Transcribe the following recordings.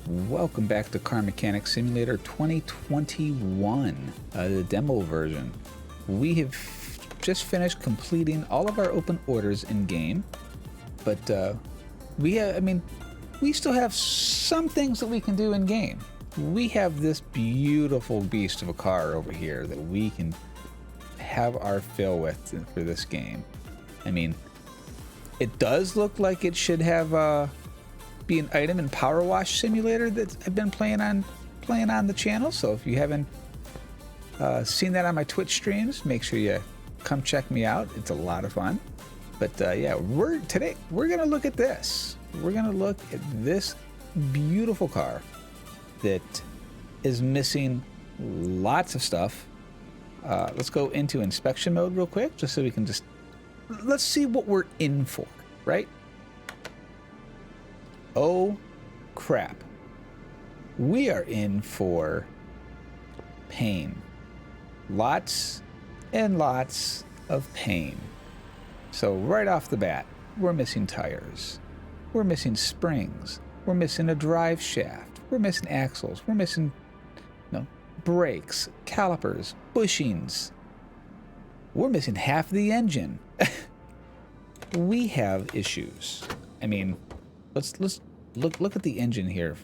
Welcome back to Car Mechanics Simulator 2021, the demo version. We have just finished completing all of our open orders in game, but we still have some things that we can do in game. We have this beautiful beast of a car over here that we can have our fill with for this game. I mean, it does look like it should have be an item in Power Wash Simulator that I've been playing on the channel. So if you haven't seen that on my Twitch streams, make sure you come check me out. It's a lot of fun. But yeah, today we're gonna look at this. We're gonna look at this beautiful car that is missing lots of stuff. Let's go into inspection mode real quick, just so we can let's see what we're in for, right? Oh crap. We are in for pain. Lots and lots of pain. So right off the bat, we're missing tires. We're missing springs. We're missing a drive shaft. We're missing axles. We're missing brakes, calipers, bushings. We're missing half the engine. We have issues. I mean, let's look at the engine here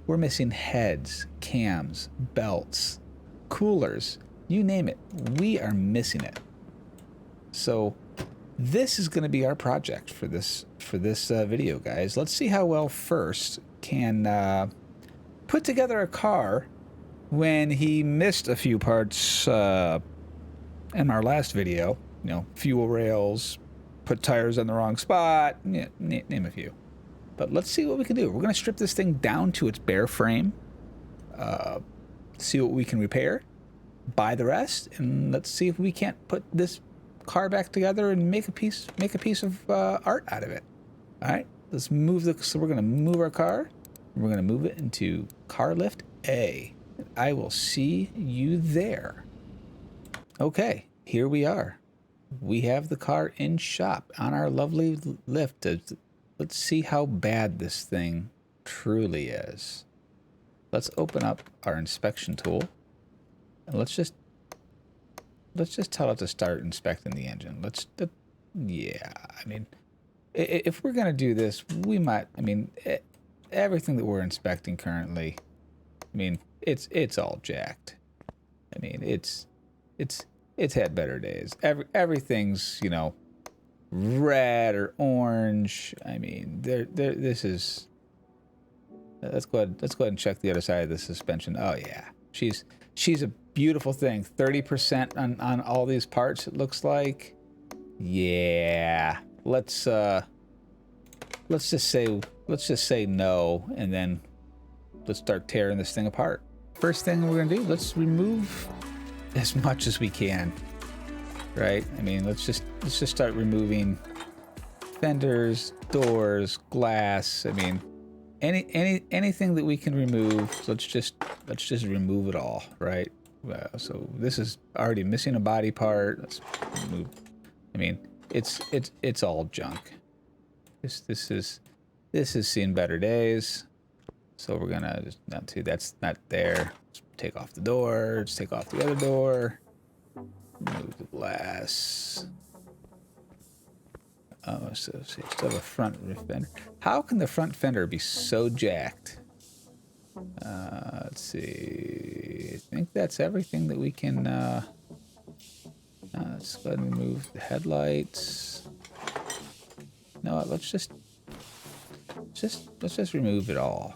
we're missing heads, cams, belts, coolers, you name it. We are missing it. So this is going to be our project for this video, guys. Let's see how well First can put together a car when he missed a few parts in our last video. You know, fuel rails, put tires in the wrong spot, yeah, name a few. But let's see what we can do. We're going to strip this thing down to its bare frame, see what we can repair, buy the rest, and let's see if we can't put this car back together and make a piece of art out of it. All right, let's move so we're going to move our car. We're going to move it into car lift A. I will see you there. Okay, here we are. We have the car in shop on our lovely lift. Let's see how bad this thing truly is. Let's open up our inspection tool, and let's just tell it to start inspecting the engine. Yeah, I mean, if we're gonna do this, we might. I mean, everything that we're inspecting currently, I mean, it's all jacked. I mean, it's had better days. Everything's, you know, red or orange. I mean, this is. Let's go ahead and check the other side of the suspension. Oh yeah, she's a beautiful thing. 30% on all these parts. It looks like. Yeah. Let's just say no, and then let's start tearing this thing apart. First thing we're gonna do, let's remove as much as we can, right? I mean, let's just start removing fenders, doors, glass. I mean, anything that we can remove. Let's just remove it all, right? So this is already missing a body part. Let's remove. I mean, it's all junk. This has seen better days. So we're gonna that's not there. Let's take off the door. Let's take off the other door. Remove the glass. Oh, so still have a front fender. How can the front fender be so jacked? Let's see. I think that's everything that we can. Let's go ahead and remove the headlights. No, let's just remove it all.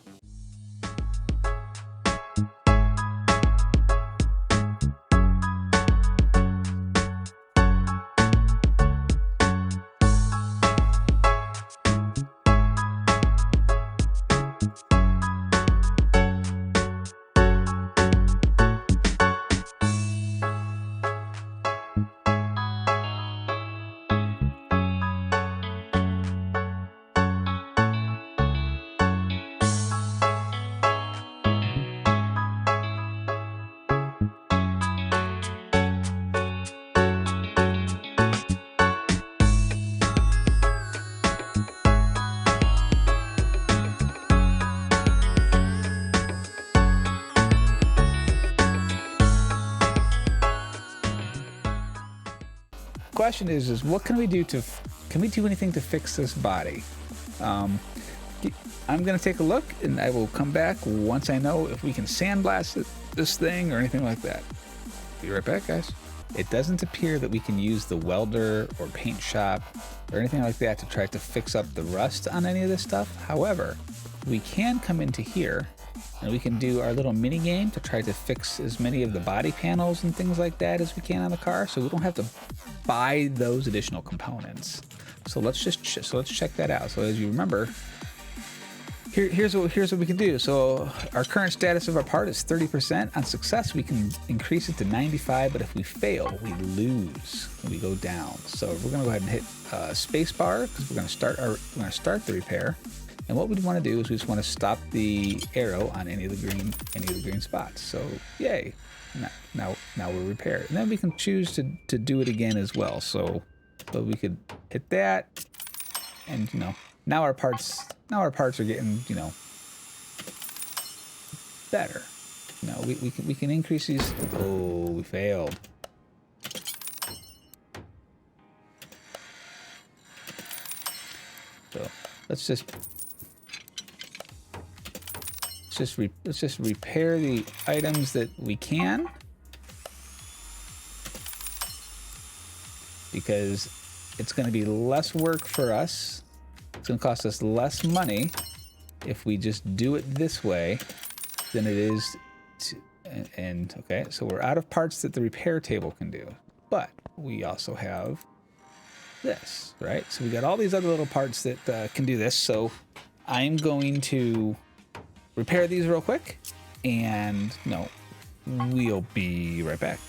question is what can we do can we do anything to fix this body? I'm going to take a look, and I will come back once I know if we can sandblast this thing or anything like that. Be right back, guys. It doesn't appear that we can use the welder or paint shop or anything like that to try to fix up the rust on any of this stuff. However, we can come into here and we can do our little mini game to try to fix as many of the body panels and things like that as we can on the car, so we don't have to buy those additional components. So let's check that out. So as you remember, here's what we can do. So our current status of our part is 30%. On success, we can increase it to 95, but if we fail, we lose and we go down. So we're gonna go ahead and hit space bar because we're gonna start the repair. And what we'd want to do is we just want to stop the arrow on any of the green spots. So yay, now we're repaired. And then we can choose to do it again as well. So we could hit that, and now our parts are getting better. We can increase these. Oh, we failed. So let's just repair the items that we can, because it's going to be less work for us. It's going to cost us less money if we just do it this way than it is and okay, so we're out of parts that the repair table can do, but we also have this, right? So we got all these other little parts that can do this. So I'm going to repair these real quick, and we'll be right back.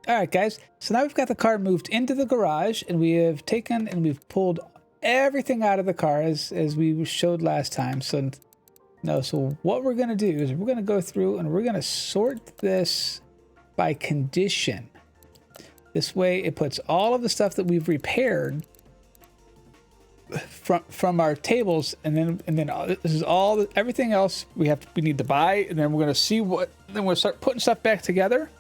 All right, guys, so now we've got the car moved into the garage, and we have taken and we've pulled everything out of the car as we showed last time. So what we're going to do is we're going to go through and we're going to sort this by condition. This way it puts all of the stuff that we've repaired from our tables, and then this is everything else we need to buy, and then we're going to see then we'll start putting stuff back together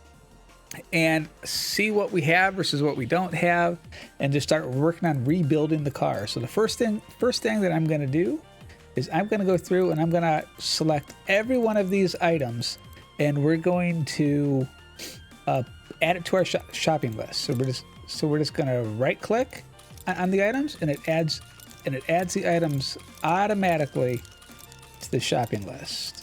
and see what we have versus what we don't have, and just start working on rebuilding the car. So the first thing that I'm going to do is I'm going to go through and I'm going to select every one of these items, and we're going to add it to our shopping list. So we're just going to right click on the items, and it adds the items automatically to the shopping list.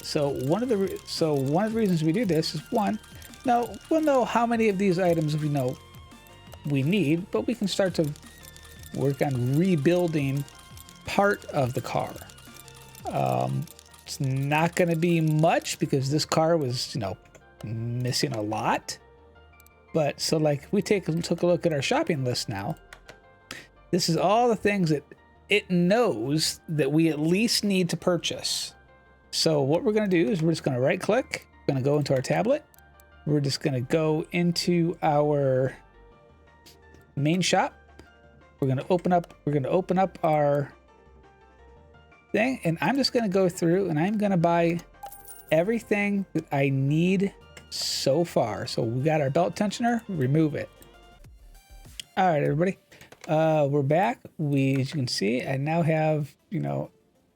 So one of the reasons we do this is, one, we'll know how many of these items we need, but we can start to work on rebuilding part of the car. It's not going to be much because this car was missing a lot. But so like we took a look at our shopping list now. This is all the things that it knows that we at least need to purchase. So what we're going to do is we're just going to right click, we're going to go into our tablet. We're just going to go into our main shop. We're going to open up our thing, and I'm just going to go through and I'm going to buy everything that I need so far. So we got our belt tensioner, remove it. All right, everybody. We're back. As you can see, I now have,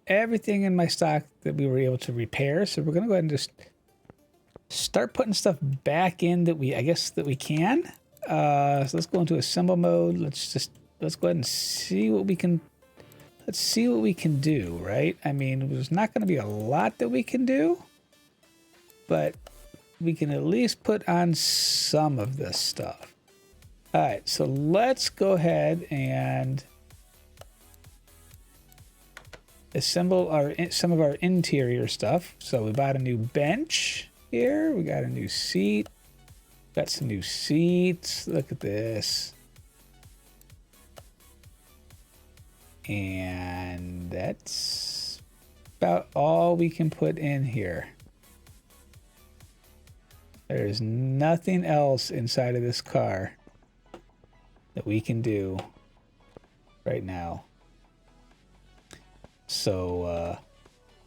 everything in my stock that we were able to repair. So we're going to go ahead and just start putting stuff back in that we can. So let's go into assemble mode. Let's go ahead and see what we can. Let's see what we can do, right? I mean, there's not going to be a lot that we can do, but we can at least put on some of this stuff. All right, so let's go ahead and assemble some of our interior stuff. So we bought a new bench here. We got a new seat. Got some new seats. Look at this. And that's about all we can put in here. There's nothing else inside of this car that we can do right now. So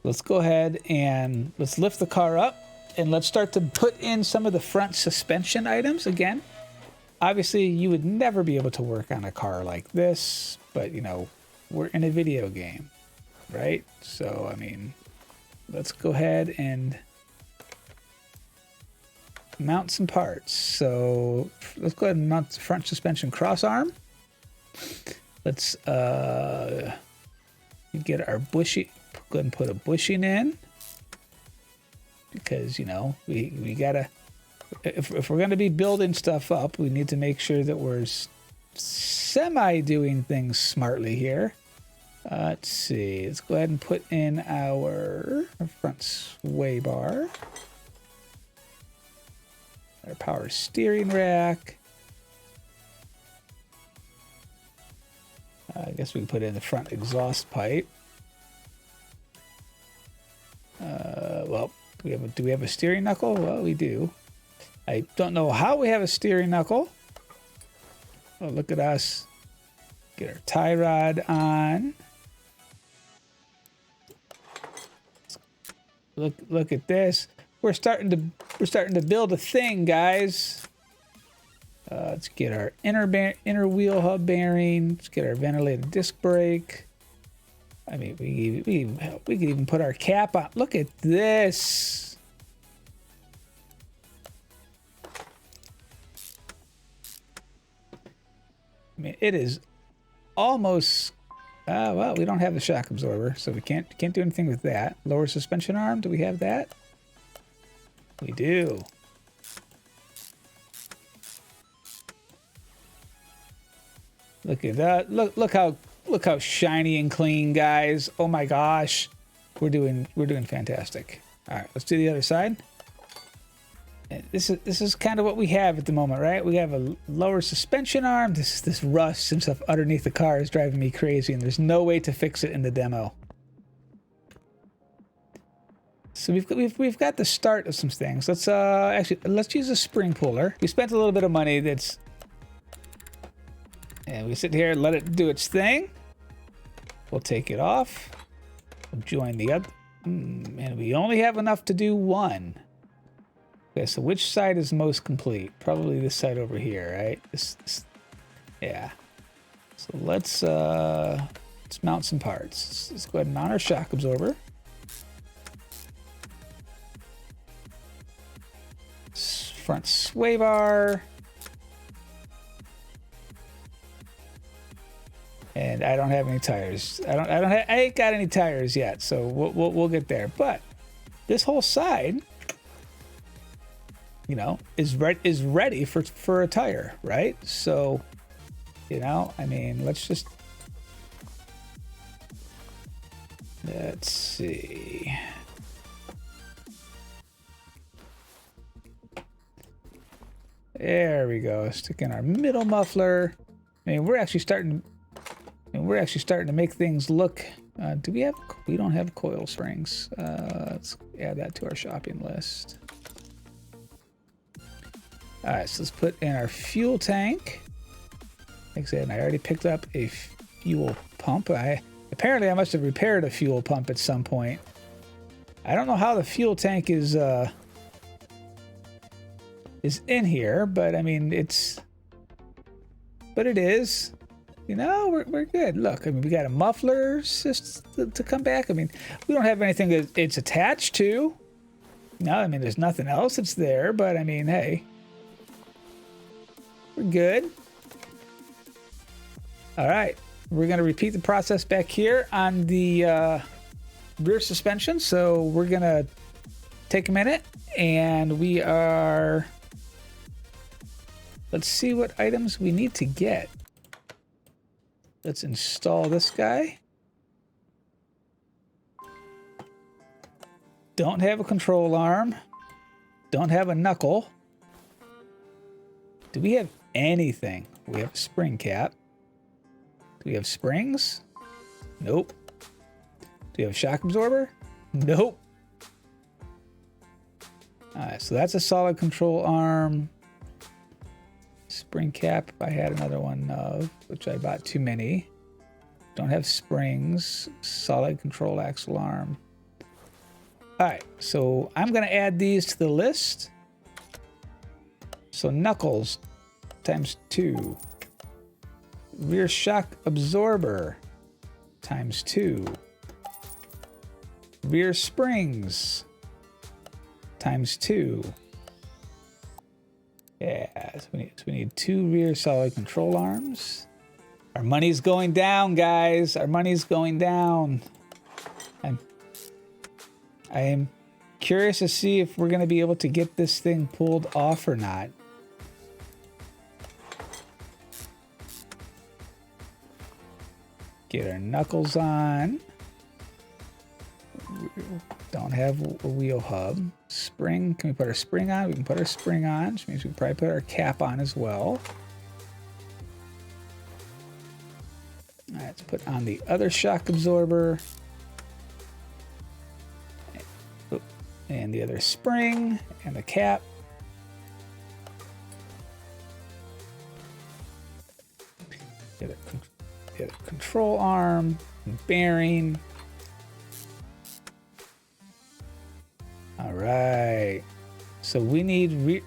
let's go ahead and let's lift the car up and let's start to put in some of the front suspension items again. Obviously, you would never be able to work on a car like this, but you know, we're in a video game, right? So, I mean, let's go ahead and mount some parts. So let's go ahead and mount the front suspension cross arm. Let's get our bushing, go ahead and put a bushing in, because you know we gotta, if we're gonna be building stuff up, we need to make sure that we're semi doing things smartly here. Let's see, let's go ahead and put in our front sway bar, our power steering rack. I guess we can put in the front exhaust pipe. Well, do we have a steering knuckle? Well, we do. I don't know how we have a steering knuckle. Oh, look at us. Get our tie rod on. Look at this. We're starting to build a thing, guys. Let's get our inner wheel hub bearing. Let's get our ventilated disc brake. I mean, we could even put our cap on. Look at this. I mean, it is almost. Well, we don't have the shock absorber, so we can't do anything with that. Lower suspension arm. Do we have that? We do. Look at that. Look how shiny and clean, guys. Oh my gosh. We're doing fantastic. All right, let's do the other side. And this is kind of what we have at the moment, right? We have a lower suspension arm. This rust and stuff underneath the car is driving me crazy, and there's no way to fix it in the demo. So we've got the start of some things. Let's use a spring puller. We spent a little bit of money. And we sit here and let it do its thing. We'll take it off. We'll join the other. And we only have enough to do one. Okay, so which side is most complete? Probably this side over here, right? This yeah. So let's mount some parts. Let's go ahead and mount our shock absorber. Front sway bar. And I don't have any tires. I ain't got any tires yet, so we'll get there. But this whole side, you know, is ready for a tire, right? So, you know, I mean, let's see. There we go. Stick in our middle muffler. I mean, we're actually starting to make things look. We don't have coil springs. Let's add that to our shopping list. All right, so let's put in our fuel tank. Like I said, I already picked up a fuel pump. Apparently I must have repaired a fuel pump at some point. I don't know how the fuel tank is in here, but I mean it is. You know, we're good. Look, I mean, we got a muffler to come back. I mean, we don't have anything that it's attached to. No, I mean, there's nothing else that's there, but I mean, hey, We're good. All right. We're going to repeat the process back here on the rear suspension. So we're going to take a minute and we are... Let's see what items we need to get. Let's install this guy. Don't have a control arm. Don't have a knuckle. Do we have anything? We have a spring cap. Do we have springs? Nope. Do we have a shock absorber? Nope. Alright, so that's a solid control arm. Spring cap, I had another one of, which I bought too many. Don't have springs. Solid control axle arm. Alright, so I'm going to add these to the list. So knuckles times 2. Rear shock absorber times 2. Rear springs times 2. Yeah, so we need 2 rear solid control arms. Our money's going down, guys. Our money's going down. I am curious to see if we're going to be able to get this thing pulled off or not. Get our knuckles on. Don't have a wheel hub. Spring, can we put our spring on? We can put our spring on, which means we can probably put our cap on as well. All right, let's put on the other shock absorber. And the other spring and the cap. The other control arm, bearing. All right. So we need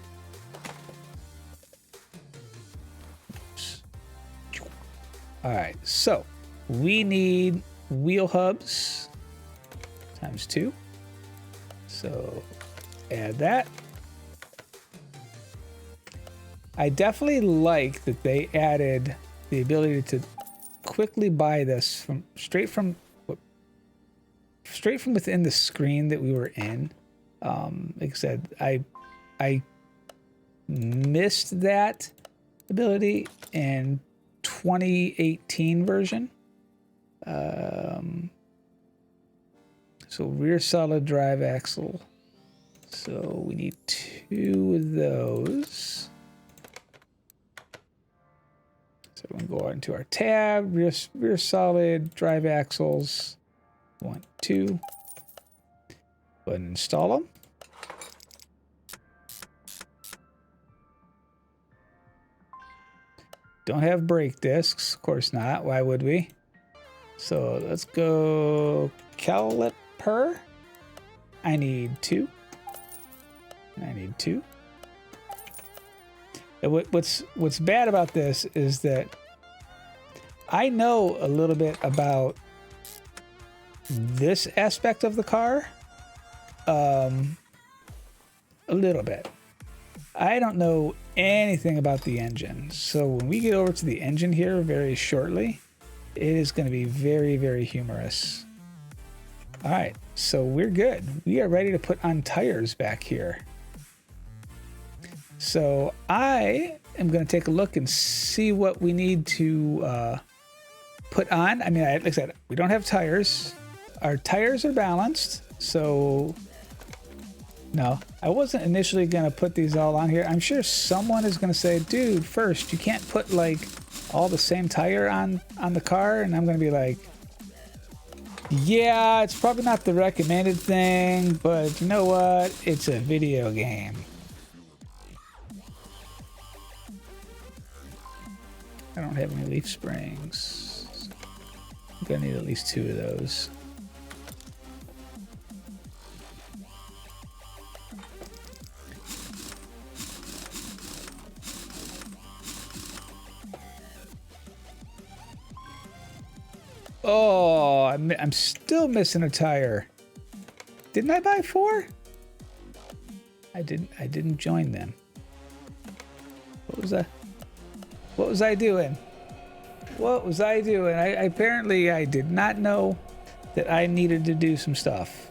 all right. So we need wheel hubs times 2. So add that. I definitely like that they added the ability to quickly buy this from straight from within the screen that we were in. Like I said, I missed that ability in 2018 version. So rear solid drive axle. So we need 2 of those. So we can go into our tab, rear solid drive axles. 1, 2. Go ahead and install them. Don't have brake discs, of course not. Why would we? So let's go caliper. I need 2. I need 2. And what's bad about this is that I know a little bit about this aspect of the car. A little bit. I don't know anything about the engine. So when we get over to the engine here very shortly, it is going to be very, very humorous. All right, so we're good. We are ready to put on tires back here. So I am going to take a look and see what we need to put on. I mean, like I said, we don't have tires. Our tires are balanced, so no, I wasn't initially going to put these all on here. I'm sure someone is going to say, dude, first, you can't put like all the same tire on the car. And I'm going to be like, yeah, it's probably not the recommended thing, but you know what? It's a video game. I don't have any leaf springs. I'm going to need at least 2 of those. Oh, I'm still missing a tire. Didn't I buy 4? I didn't join them. What was that? What was I doing? What was I doing? Apparently I did not know that I needed to do some stuff.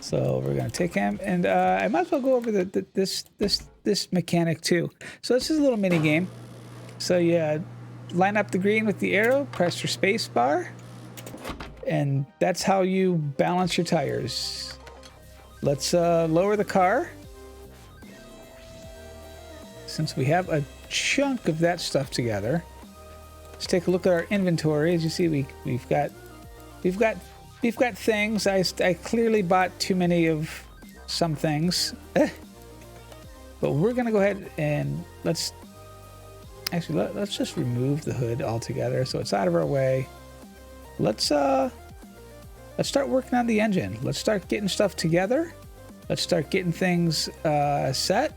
So we're gonna take him, and I might as well go over this mechanic too. So this is a little mini game. So yeah, line up the green with the arrow, press your space bar, and that's how you balance your tires. Let's lower the car. Since we have a chunk of that stuff together, let's take a look at our inventory. As you see, we've got things. I clearly bought too many of some things, but we're gonna go ahead and let's just remove the hood altogether so it's out of our way. Let's start working on the engine. Let's start getting stuff together. Let's start getting things set.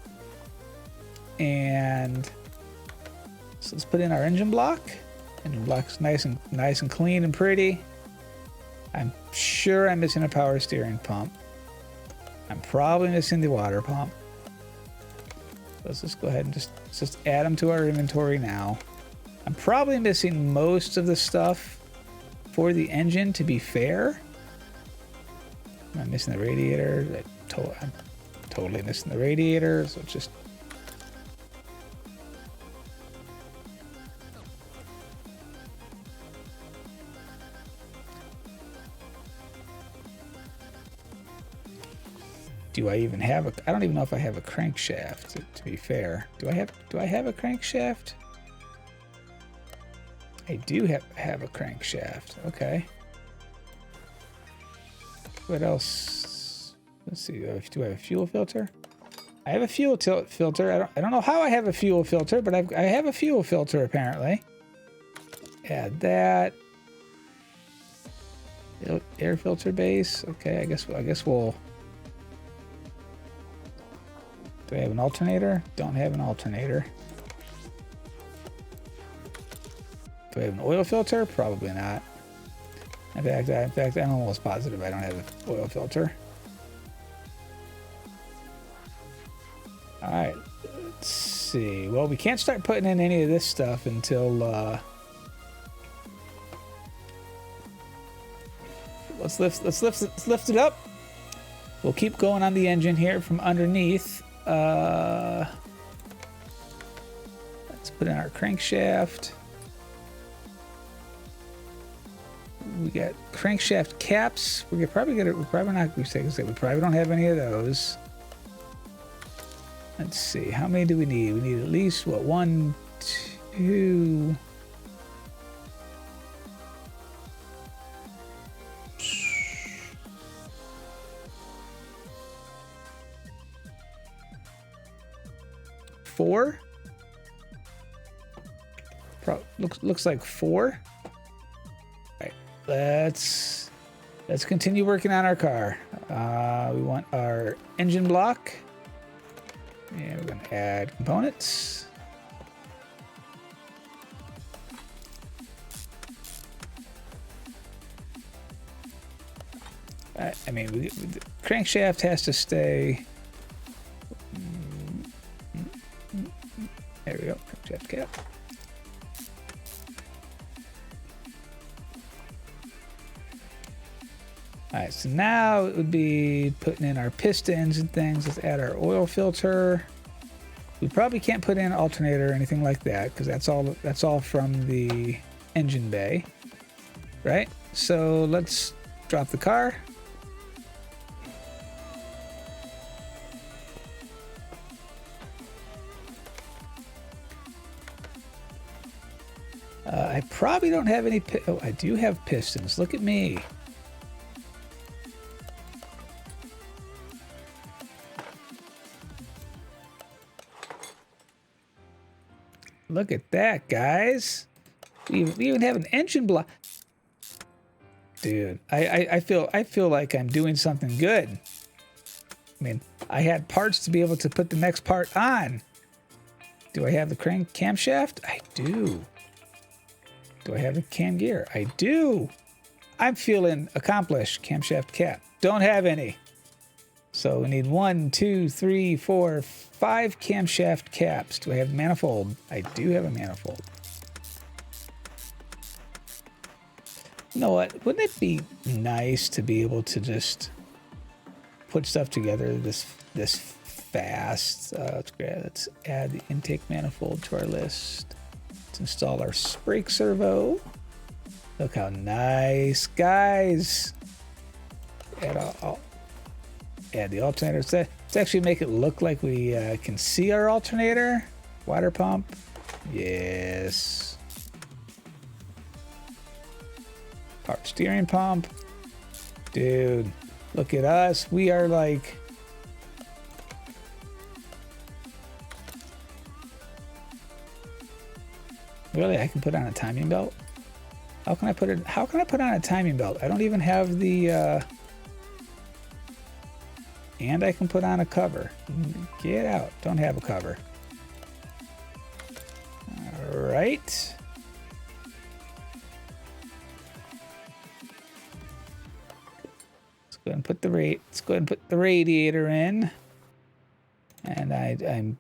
And so let's put in our engine block. Engine block's nice and clean and pretty. I'm sure I'm missing a power steering pump. I'm probably missing the water pump. Let's just go ahead and just add them to our inventory now. I'm probably missing most of the stuff for the engine, to be fair. I'm missing the radiator. I'm totally missing the radiator, so it's just... Do I even have a... I don't even know if I have a crankshaft, to be fair. Do I have a crankshaft? I do have a crankshaft. Okay. What else? Let's see. Do I have a fuel filter? I have a fuel filter. I don't know how I have a fuel filter, but I have a fuel filter apparently. Add that. Air filter base. Okay, I guess we'll... Do I have an alternator? Don't have an alternator. Do I have an oil filter? Probably not. In fact, I'm almost positive I don't have an oil filter. All right, let's see. Well, we can't start putting in any of this stuff until let's lift it up. We'll keep going on the engine here from underneath. Let's put in our crankshaft. We got crankshaft caps. We probably don't have any of those. Let's see. How many do we need? We need at least what? 1, 2. Four. Looks like 4. All right, let's continue working on our car. We want our engine block, and we're going to add components. I mean, the crankshaft has to stay. There we go. Crankshaft cap. All right, so now it would be putting in our pistons and things. Let's add our oil filter. We probably can't put in an alternator or anything like that because that's all from the engine bay, right? So let's drop the car. I probably don't have any... Oh, I do have pistons. Look at me. Look at that, guys. We even have an engine block. Dude, I feel like I'm doing something good. I mean, I had parts to be able to put the next part on. Do I have the camshaft? I do. Do I have the cam gear? I do. I'm feeling accomplished. Camshaft cap. Don't have any. So we need 1, 2, 3, 4, 5 camshaft caps. Do I have a manifold? I do have a manifold. You know what? Wouldn't it be nice to be able to just put stuff together this fast? Let's add the intake manifold to our list. Let's install our brake servo. Look how nice, guys. Add the alternator. Let's actually make it look like we can see our alternator. Water pump. Yes. Power steering pump. Dude, look at us. We are like... Really, I can put on a timing belt? How can I put on a timing belt? I don't even have the... And I can put on a cover. Get out. Don't have a cover. All right. Let's go ahead and put the radiator in. And I'm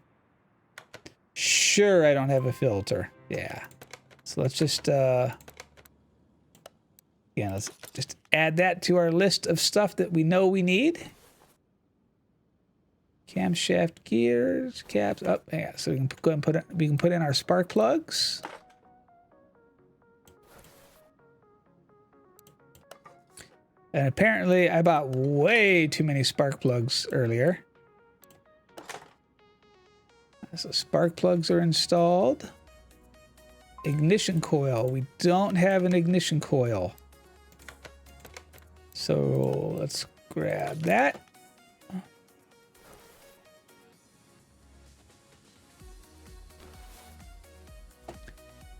sure I don't have a filter. Yeah. So let's just let's just add that to our list of stuff that we know we need. Camshaft gears, caps up. Yeah, so we can go ahead and put in our spark plugs. And apparently I bought way too many spark plugs earlier. So spark plugs are installed. Ignition coil. We don't have an ignition coil. So let's grab that.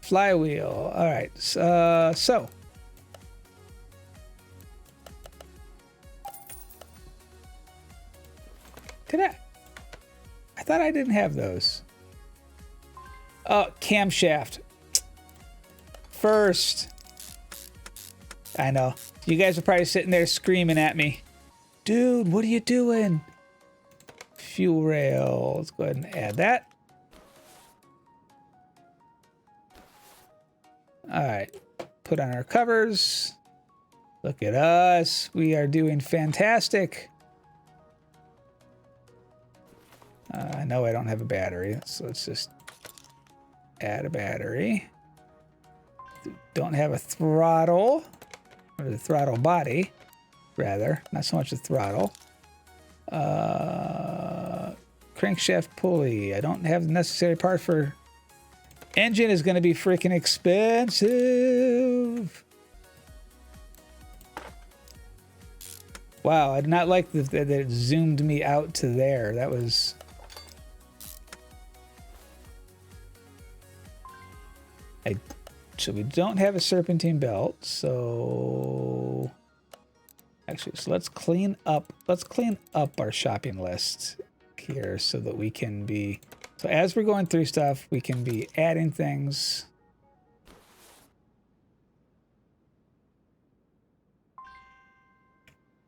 Flywheel. All right. So I thought I didn't have those. Oh, camshaft. First. I know. You guys are probably sitting there screaming at me. Dude, what are you doing? Fuel rail. Let's go ahead and add that. All right, put on our covers. Look at us. We are doing fantastic. I know I don't have a battery, so let's just add a battery. Don't have a throttle, or the throttle body, rather, not so much the throttle. Crankshaft pulley. I don't have the necessary part for... Engine is going to be freaking expensive. Wow, I did not like that it zoomed me out to there. That was... So we don't have a serpentine belt, so... Actually, so let's clean up our shopping list here so that we can be... So as we're going through stuff, we can be adding things.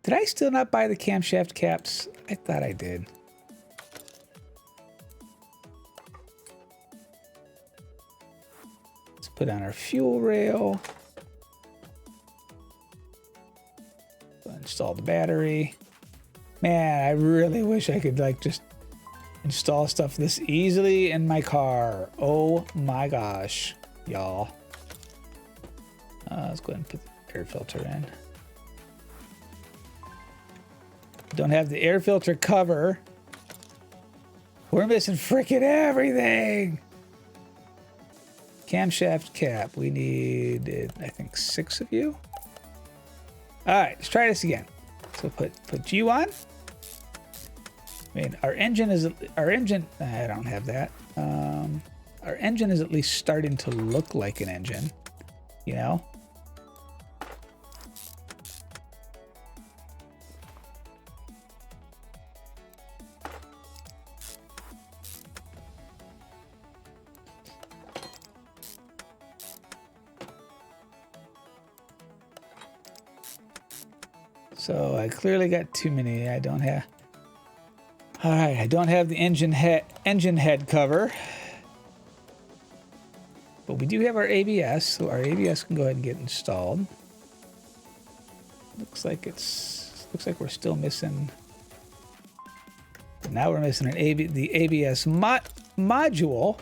Did I still not buy the camshaft caps? I thought I did. Let's put on our fuel rail. Install the battery. Man, I really wish I could like just install stuff this easily in my car. Oh my gosh, y'all. Let's go ahead and put the air filter in. Don't have the air filter cover. We're missing freaking everything. Camshaft cap. We need, I think, 6 of you. All right, let's try this again. So put you on. I mean, our engine. I don't have that. Our engine is at least starting to look like an engine, you know. So I clearly got too many. I don't have. All right, I don't have the engine head cover, but we do have our ABS, so our ABS can go ahead and get installed. Looks like we're still missing. Now we're missing the ABS module.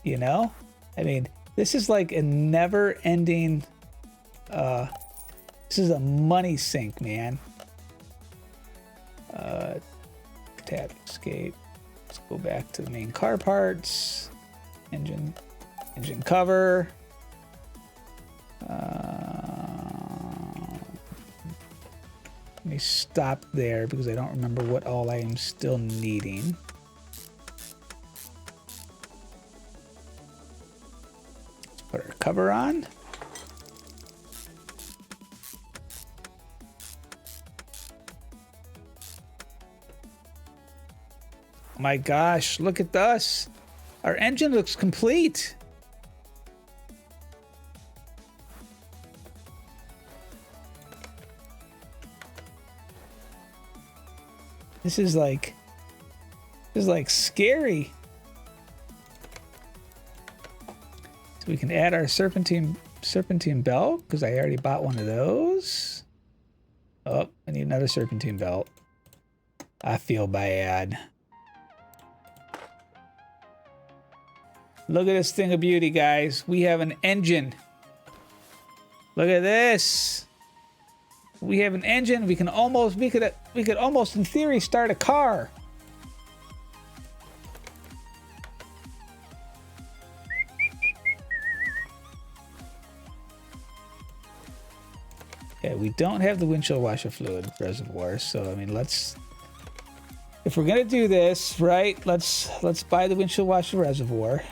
You know, I mean, this is like a never-ending. This is a money sink, man. Tab escape. Let's go back to the main car parts. Engine cover. Let me stop there because I don't remember what all I am still needing. Let's put our cover on. Oh my gosh, look at us. Our engine looks complete. This is like scary. So we can add our serpentine belt because I already bought one of those. Oh, I need another serpentine belt. I feel bad. Look at this thing of beauty, guys. We have an engine. Look at this. We have an engine. We could almost in theory start a car. Okay, we don't have the windshield washer fluid reservoir, so I mean, if we're gonna do this, right, let's buy the windshield washer reservoir.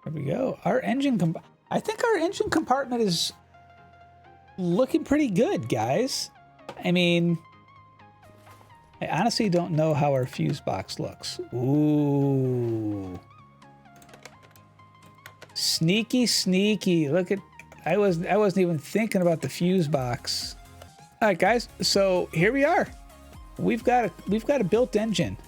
There we go. Our engine I think our engine compartment is looking pretty good, guys. I mean, I honestly don't know how our fuse box looks. Ooh. Sneaky, sneaky. Look at, I wasn't even thinking about the fuse box. All right, guys. So here we are. We've got a built engine.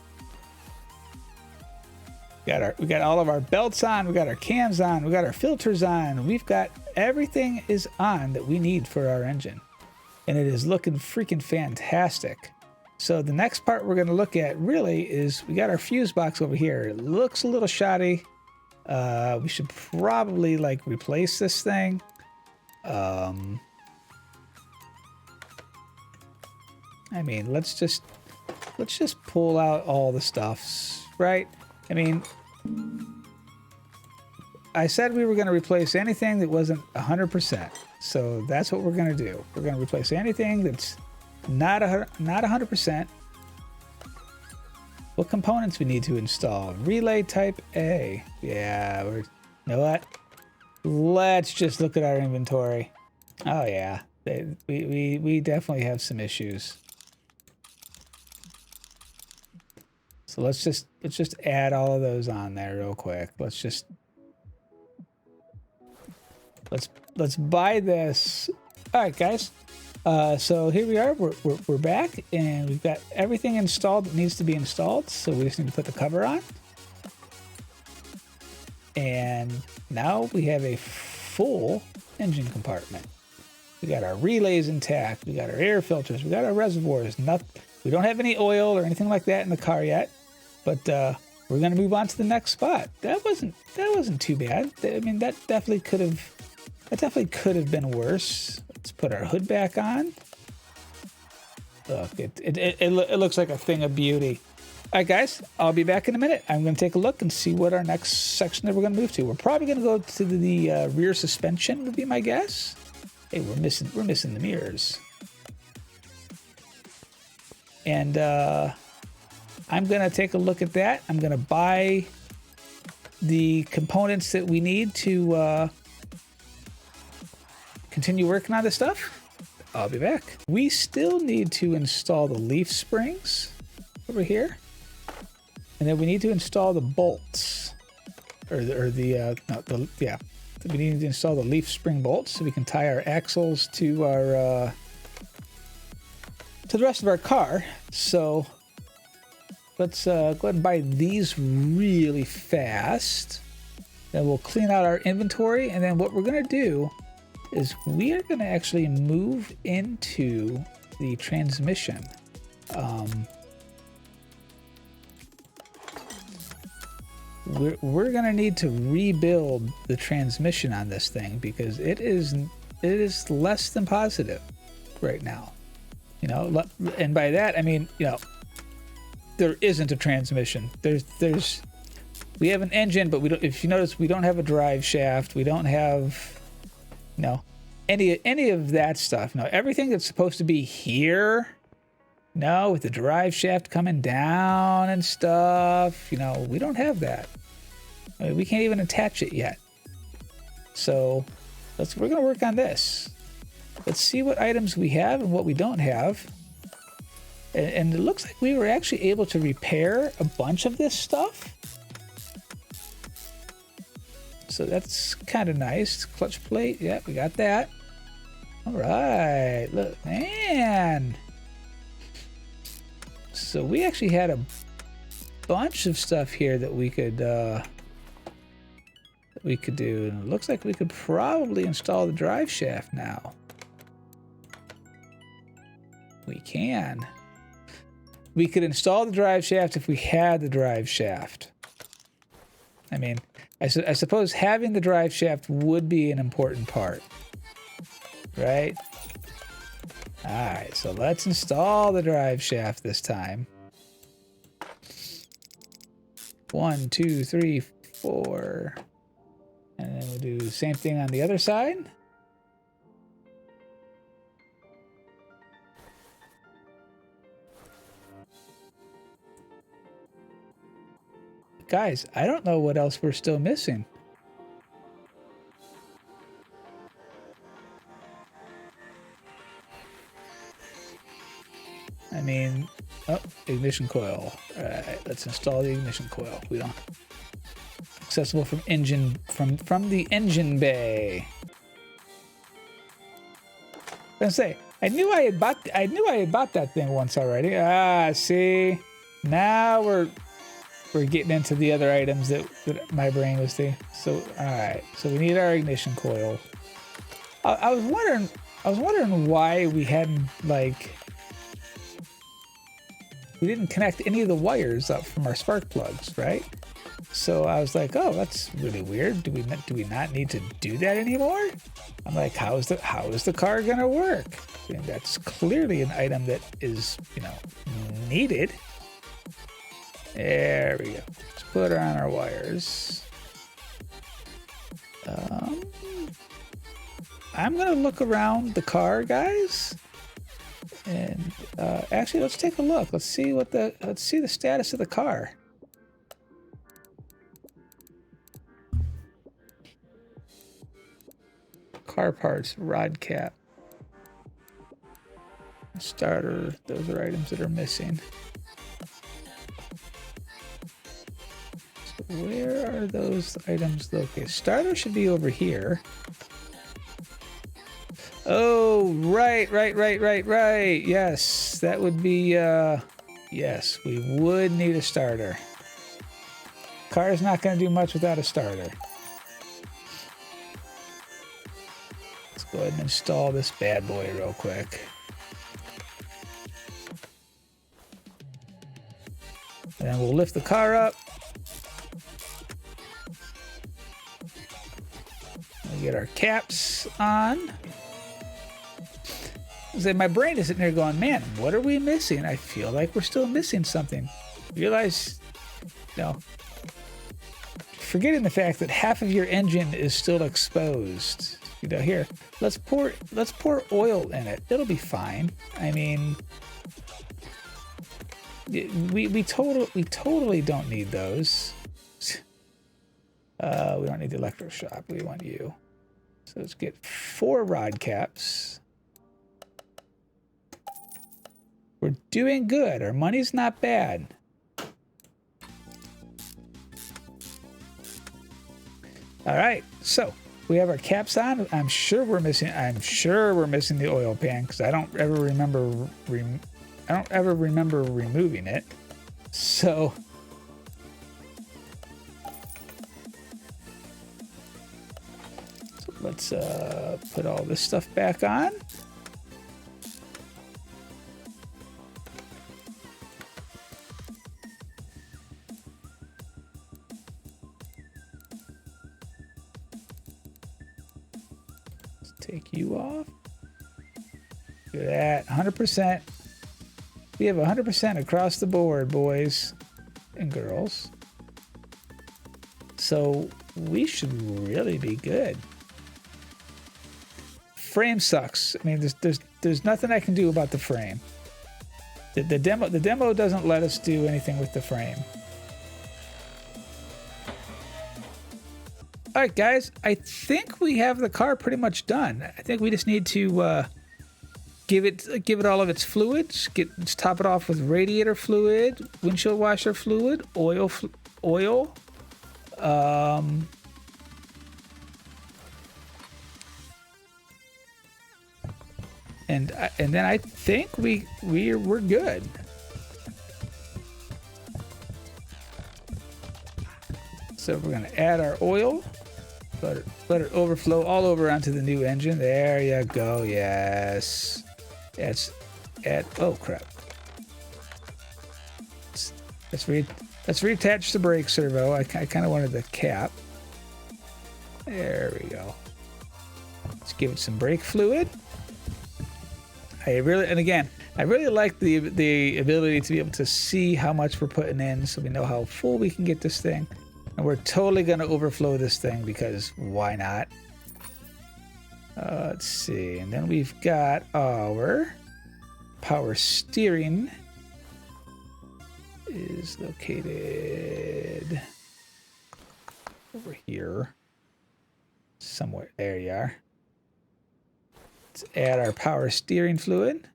We got all of our belts on, we got our cams on, we got our filters on, we've got everything is on that we need for our engine. And it is looking freaking fantastic. So the next part we're gonna look at really is we got our fuse box over here. It looks a little shoddy. We should probably like replace this thing. I mean, let's just pull out all the stuffs, right? I mean, I said we were going to replace anything that wasn't 100%. So that's what we're going to do. We're going to replace anything that's not 100%. What components we need to install? Relay type A. Yeah, you know what? Let's just look at our inventory. Oh yeah, we definitely have some issues. So let's just add all of those on there real quick. Let's buy this. All right, guys. So here we are. We're back, and we've got everything installed that needs to be installed. So we just need to put the cover on, and now we have a full engine compartment. We got our relays intact. We got our air filters. We got our reservoirs. We don't have any oil or anything like that in the car yet. But we're gonna move on to the next spot. That wasn't too bad. I mean, that definitely could have been worse. Let's put our hood back on. Look, it looks like a thing of beauty. All right, guys, I'll be back in a minute. I'm gonna take a look and see what our next section that we're gonna move to. We're probably gonna go to the rear suspension, would be my guess. Hey, we're missing the mirrors. And I'm gonna take a look at that. I'm gonna buy the components that we need to continue working on this stuff. I'll be back. We still need to install the leaf springs over here. And then we need to install the bolts. We need to install the leaf spring bolts so we can tie our axles to our to the rest of our car. So let's go ahead and buy these really fast. Then we'll clean out our inventory, and then what we're gonna do is we are gonna actually move into the transmission. We're gonna need to rebuild the transmission on this thing because it is less than positive right now. You know, and by that I mean, you know, there isn't a transmission. We have an engine, but we don't. If you notice, we don't have a drive shaft. We don't have, you know, any of that stuff. No, everything that's supposed to be here. No, with the drive shaft coming down and stuff. You know, we don't have that. I mean, we can't even attach it yet. So we're gonna work on this. Let's see what items we have and what we don't have. And it looks like we were actually able to repair a bunch of this stuff. So that's kind of nice. Clutch plate, yeah, we got that. All right, look, man. So we actually had a bunch of stuff here that we could do. And it looks like we could probably install the drive shaft now. We can. We could install the drive shaft if we had the drive shaft. I mean, I suppose having the drive shaft would be an important part, right? All right, so let's install the drive shaft this time. 1, 2, 3, 4. And then we'll do the same thing on the other side. Guys, I don't know what else we're still missing. I mean, oh, ignition coil. All right, let's install the ignition coil. We don't accessible from engine from the engine bay. I was gonna say, I knew I had bought that thing once already. Ah, see, now we're getting into the other items that my brain was thinking. So, all right. So we need our ignition coil. I was wondering why we hadn't we didn't connect any of the wires up from our spark plugs, right? So I was like, oh, that's really weird. Do we not need to do that anymore? I'm like, how is the car gonna work? And that's clearly an item that is, you know, needed. There we go. Let's put her on our wires. I'm gonna look around the car, guys, and actually, let's take a look. Let's see the status of the car. Car parts, rod cap, starter. Those are items that are missing. Where are those items located? Starter should be over here. Oh, right. Yes, that would be, yes, we would need a starter. Car's not going to do much without a starter. Let's go ahead and install this bad boy real quick. And then we'll lift the car up. We'll get our caps on. My brain is sitting there going, man, what are we missing? I feel like we're still missing something. Realize, you know, forgetting the fact that half of your engine is still exposed. You know, here, let's pour oil in it. It'll be fine. I mean, we totally don't need those. We don't need the electroshock. We want you. So let's get 4 rod caps. We're doing good. Our money's not bad. All right, so we have our caps on. I'm sure we're missing the oil pan because I don't ever remember removing it. So let's put all this stuff back on. Take you off. Look at that, 100%. We have 100% across the board, boys and girls. So we should really be good. Frame sucks. I mean, there's nothing I can do about the frame. The demo doesn't let us do anything with the frame. All right, guys, I think we have the car pretty much done. I think we just need to give it all of its fluids. Let's top it off with radiator fluid, windshield washer fluid, oil, and then I think we're good. So we're gonna add our oil. Let it overflow all over onto the new engine. There you go. Yes. Let's oh crap. Let's reattach the brake servo. I kind of wanted the cap. There we go. Let's give it some brake fluid. I really like the ability to be able to see how much we're putting in, so we know how full we can get this thing. And we're totally going to overflow this thing because why not? Let's see. And then we've got our power steering is located over here. Somewhere. There you are. Let's add our power steering fluid.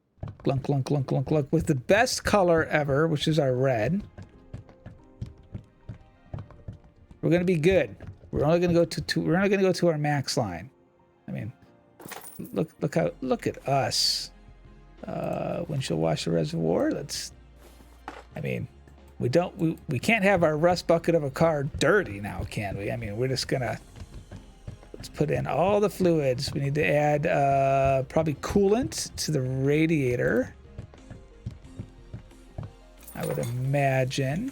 Glunk, glunk, glunk, glunk, glunk. With the best color ever, which is our red. We're gonna be good. We're only gonna go to our max line. I mean, look at us. Windshield washer reservoir. We can't have our rust bucket of a car dirty now, can we? I mean, we're just gonna let's put in all the fluids. We need to add probably coolant to the radiator. I would imagine.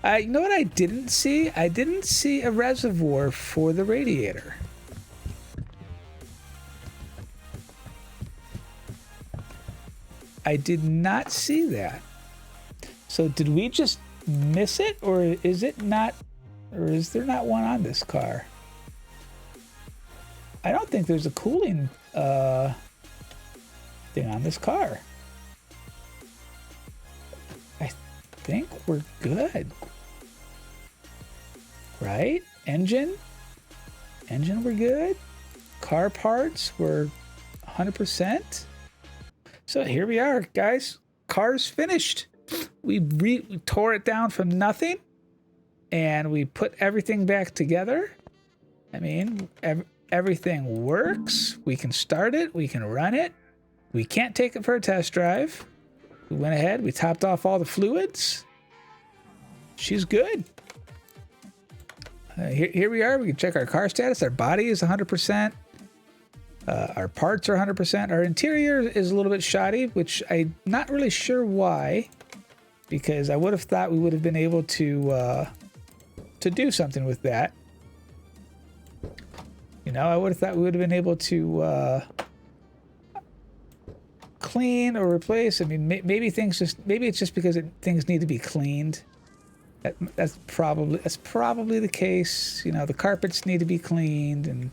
You know what I didn't see? I didn't see a reservoir for the radiator. I did not see that. So did we just miss it, or is it not, or is there not one on this car? I don't think there's a cooling thing on this car. I think we're good. Right? Engine we're good. Car parts we're 100%. So here we are, guys. Car's finished. We tore it down from nothing, and we put everything back together. I mean, everything works. We can start it. We can run it. We can't take it for a test drive. We went ahead. We topped off all the fluids. She's good. Here we are. We can check our car status. Our body is 100%. Our parts are 100%. Our interior is a little bit shoddy, which I'm not really sure why, because I would have thought we would have been able to do something with that. You know, I would have thought we would have been able to clean or replace. I mean, maybe it's just because things need to be cleaned. That's probably the case. You know, the carpets need to be cleaned and,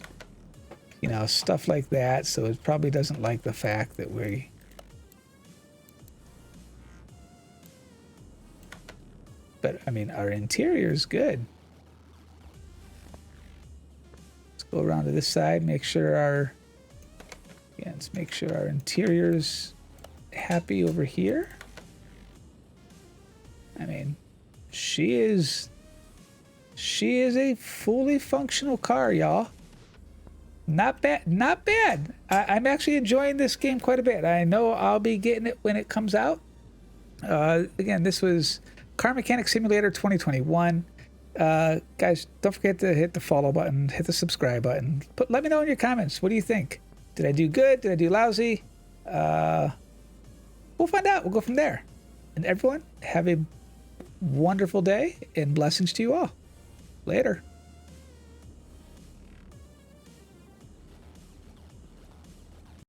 you know, stuff like that. So it probably doesn't like the fact that but I mean, our interior is good. Go around to this side, make sure our, yeah, let's make sure our interior's happy over here. I mean, she is a fully functional car, y'all. Not bad, not bad. I'm actually enjoying this game quite a bit. I know I'll be getting it when it comes out. Again, this was Car Mechanic Simulator 2021. Guys, don't forget to hit the follow button, hit the subscribe button. Let me know in your comments. What do you think? Did I do good? Did I do lousy? We'll find out. We'll go from there. And everyone, have a wonderful day and blessings to you all. Later.